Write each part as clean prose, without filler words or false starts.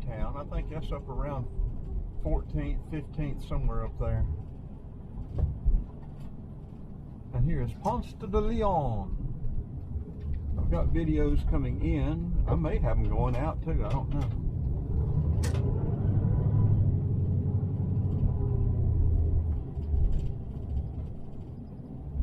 town. I think that's up around 14th, 15th, somewhere up there. And here is Ponce de Leon. I've got videos coming in. I may have them going out too, I don't know.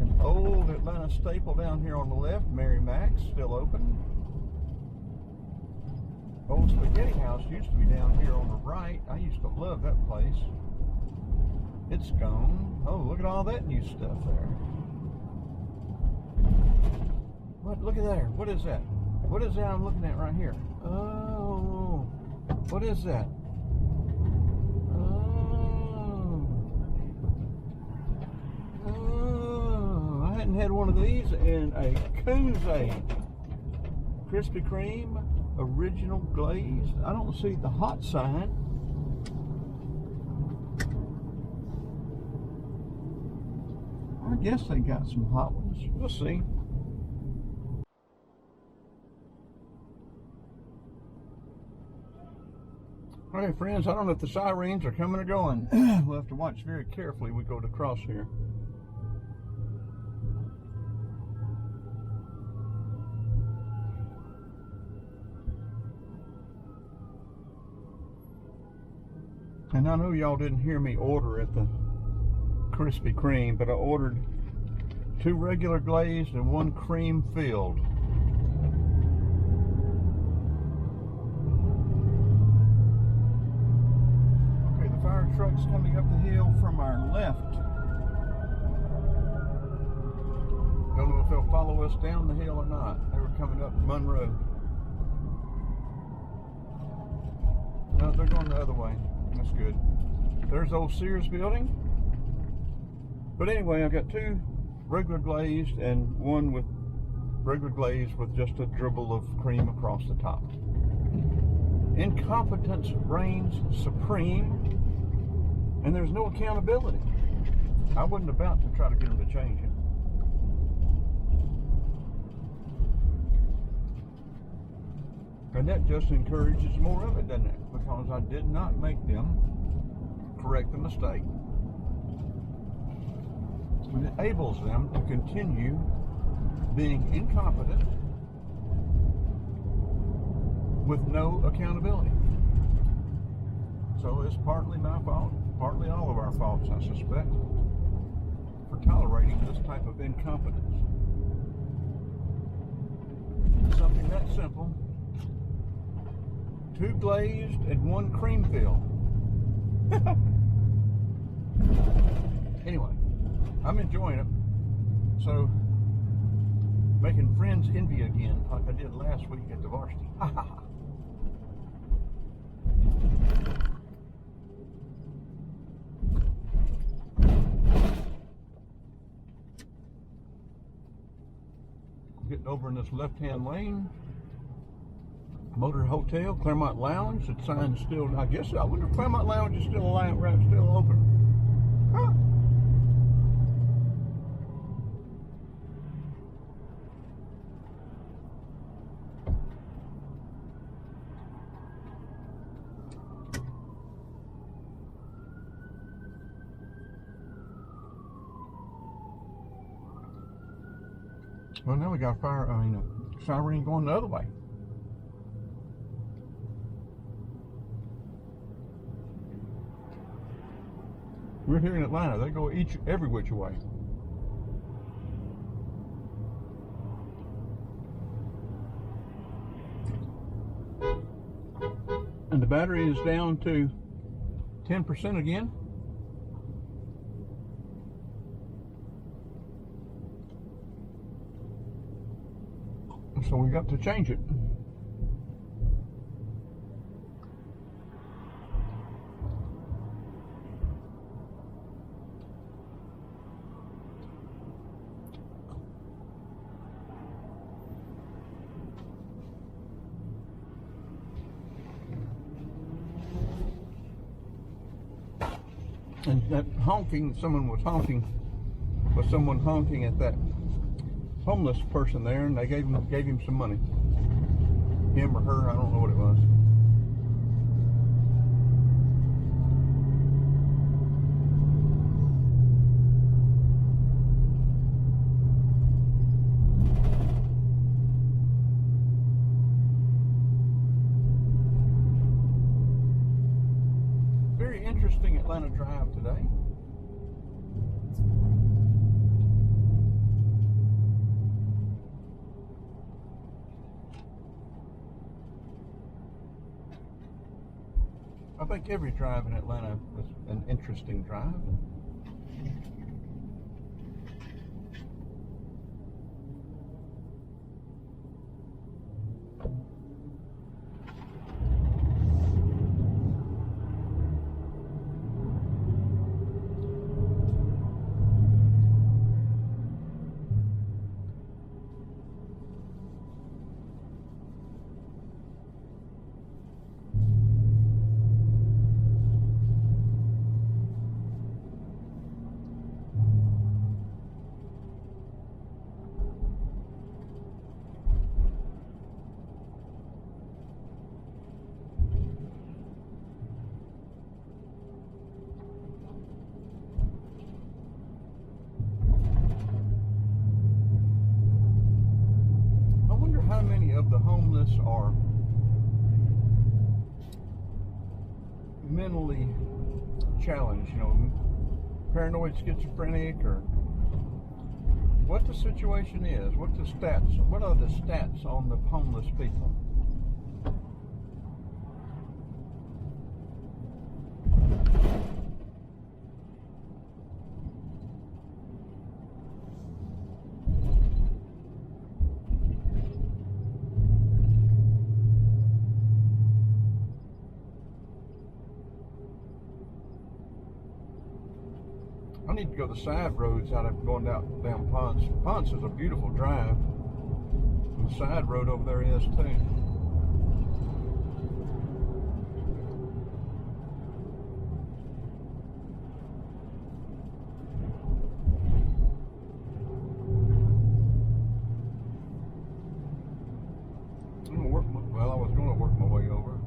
An old Atlanta staple down here on the left, Mary Mac's, still open. Old Spaghetti House used to be down here on the right. I used to love that place. It's gone. Oh, look at all that new stuff there. What? Look at there. What is that? What is that I'm looking at right here? Oh, what is that? Oh, I hadn't had one of these in a coon's age. Krispy Kreme, original glazed. I don't see the hot sign. I guess they got some hot ones. We'll see. Okay, friends, I don't know if the sirens are coming or going. We'll have to watch very carefully. We go to cross here. And I know y'all didn't hear me order at the Krispy Kreme, but I ordered 2 regular glazed and 1 cream filled. Okay, the fire truck's coming up the hill from our left. Don't know if they'll follow us down the hill or not. They were coming up Monroe. No, they're going the other way. That's good. There's old Sears building. But anyway, I've got 2 regular glazed and 1 with regular glazed with just a dribble of cream across the top. Incompetence reigns supreme, and there's no accountability. I wasn't about to try to get them to change it. And that just encourages more of it, doesn't it? Because I did not make them correct the mistake. It enables them to continue being incompetent with no accountability. So it's partly my fault, partly all of our faults, I suspect, for tolerating this type of incompetence. Something that simple. 2 glazed and 1 cream filled. Anyway, I'm enjoying it. So, making friends envy again, like I did last week at the varsity. Getting over in this left-hand lane. Motor Hotel, Claremont Lounge. The sign's still, I guess, I wonder if Claremont Lounge is still still open. Huh. Well, now we got a siren going the other way. We're here in Atlanta. They go every which way. And the battery is down to 10% again. So we got to change it. And that honking, someone was honking at that homeless person there, and they gave him some money. Him or her, I don't know what it was. very interesting Atlanta drive today. I think every drive in Atlanta is an interesting drive. How many of the homeless are mentally challenged, you know, paranoid schizophrenic, or what the situation is, what are the stats on the homeless people? I need to go the side roads out of going down Ponce. Ponce is a beautiful drive. And the side road over there is too. I was going to work my way over.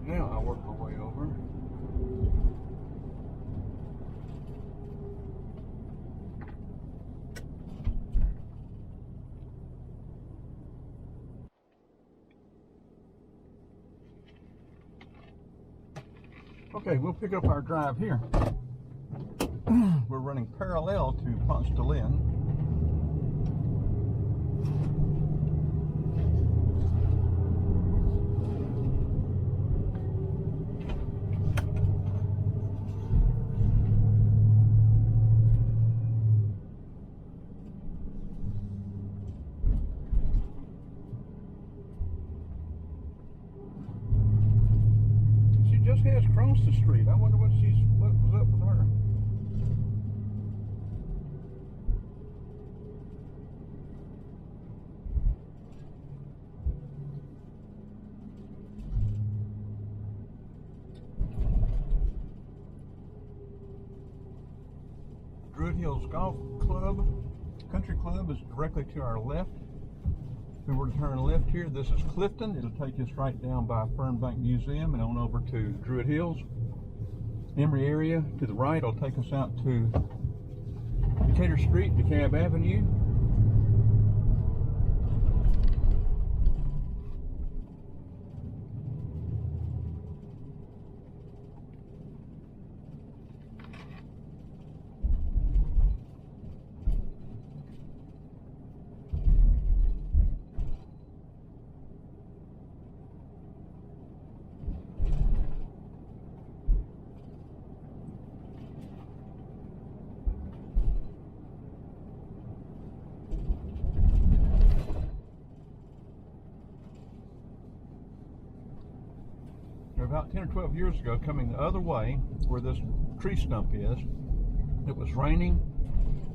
Now I work my way over. Okay, we'll pick up our drive here. We're running parallel to Ponce de Leon. Just has crossed the street. I wonder what was up with her. Druid Hills Golf Club, Country Club is directly to our left. If we were to turn left here, this is Clifton. It'll take us right down by Fernbank Museum and on over to Druid Hills. Emory area to the right will take us out to Decatur Street, DeKalb Avenue. About 10 or 12 years ago, coming the other way where this tree stump is, it was raining.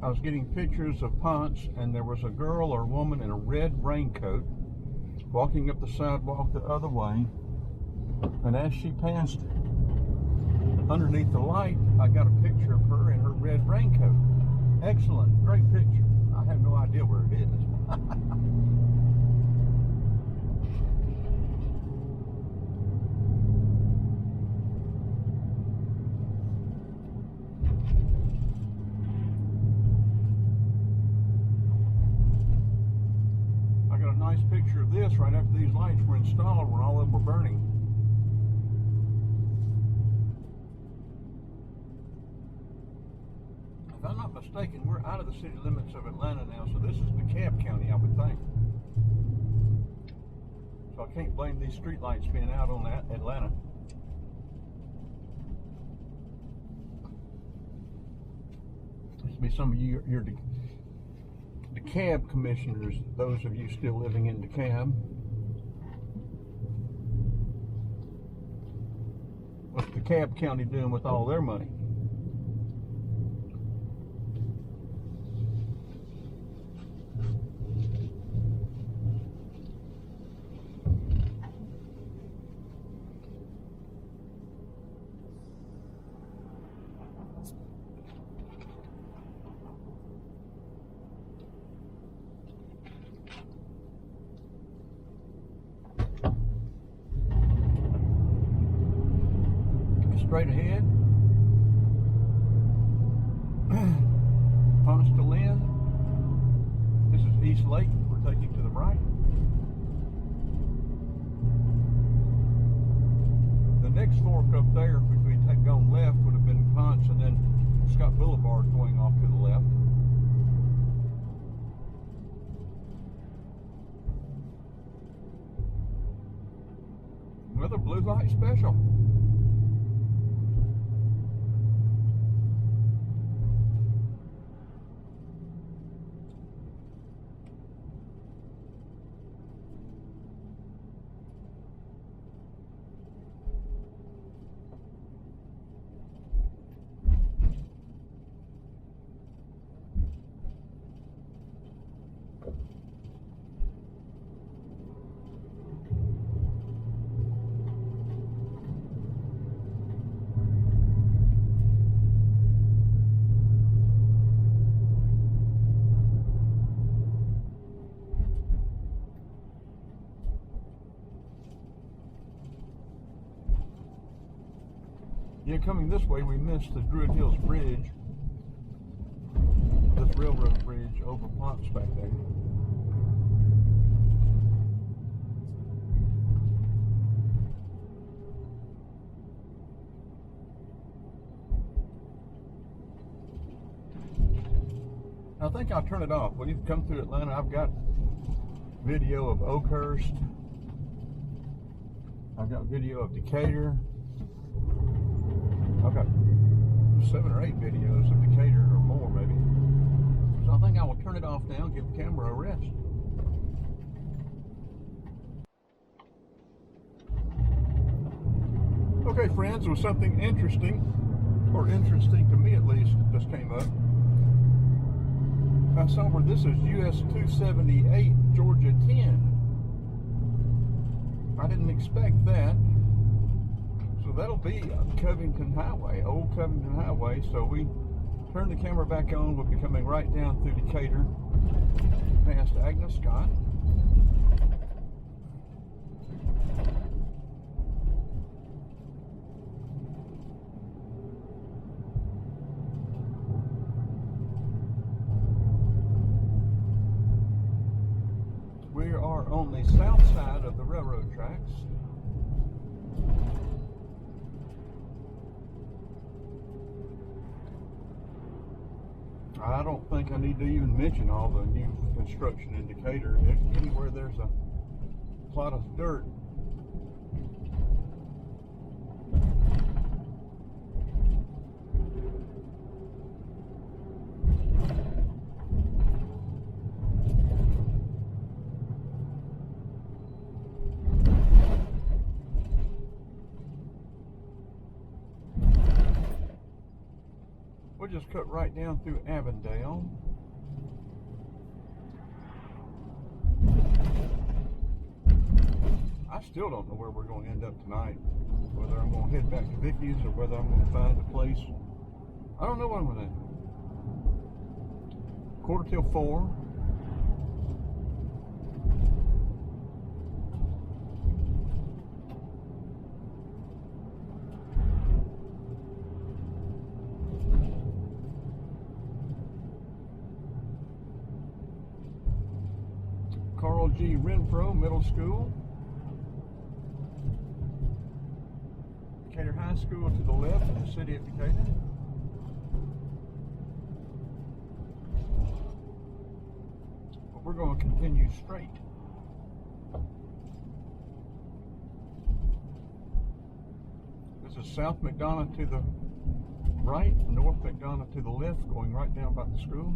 I was getting pictures of Ponce, and there was a girl or a woman in a red raincoat walking up the sidewalk the other way, and as she passed underneath the light, I got a picture of her in her red raincoat. Excellent, great picture. I have no idea where it is. Nice picture of this right after these lights were installed when all of them were burning. if I'm not mistaken, we're out of the city limits of Atlanta now, so this is DeKalb County, I would think. So I can't blame these street lights being out on that Atlanta. This will be some of you, your DeKalb commissioners, those of you still living in DeKalb. What's DeKalb County doing with all their money? Straight ahead, Ponce Jan16th. This is East Lake. We're taking to the right. The next fork up there, if we had gone left, would have been Ponce, and then Scott Boulevard going off to the left. Another blue light special. Yeah, coming this way, we missed the Druid Hills Bridge, this railroad bridge over Ponce back there. I think I'll turn it off. When you come through Atlanta, I've got video of Oakhurst. I've got video of Decatur. I've got 7 or 8 videos of Decatur or more, maybe. So I think I will turn it off now and give the camera a rest. Okay, friends, it was something interesting, or interesting to me at least, just came up. I saw where this is US 278, Georgia 10. I didn't expect that. So that'll be Covington Highway, Old Covington Highway. So we turn the camera back on. We'll be coming right down through Decatur, past Agnes Scott. We are on the south side of the railroad tracks. I don't think I need to even mention all the new construction in Decatur. Anywhere there's a plot of dirt, we'll just cut right down through Avondale. I still don't know where we're going to end up tonight. Whether I'm going to head back to Vicky's or whether I'm going to find a place. I don't know what I'm going to do. 4:45. Carl G. Renfro Middle School. Decatur High School to the left in the city of Decatur. going to continue straight. This is South McDonough to the right, North McDonough to the left, going right down by the school.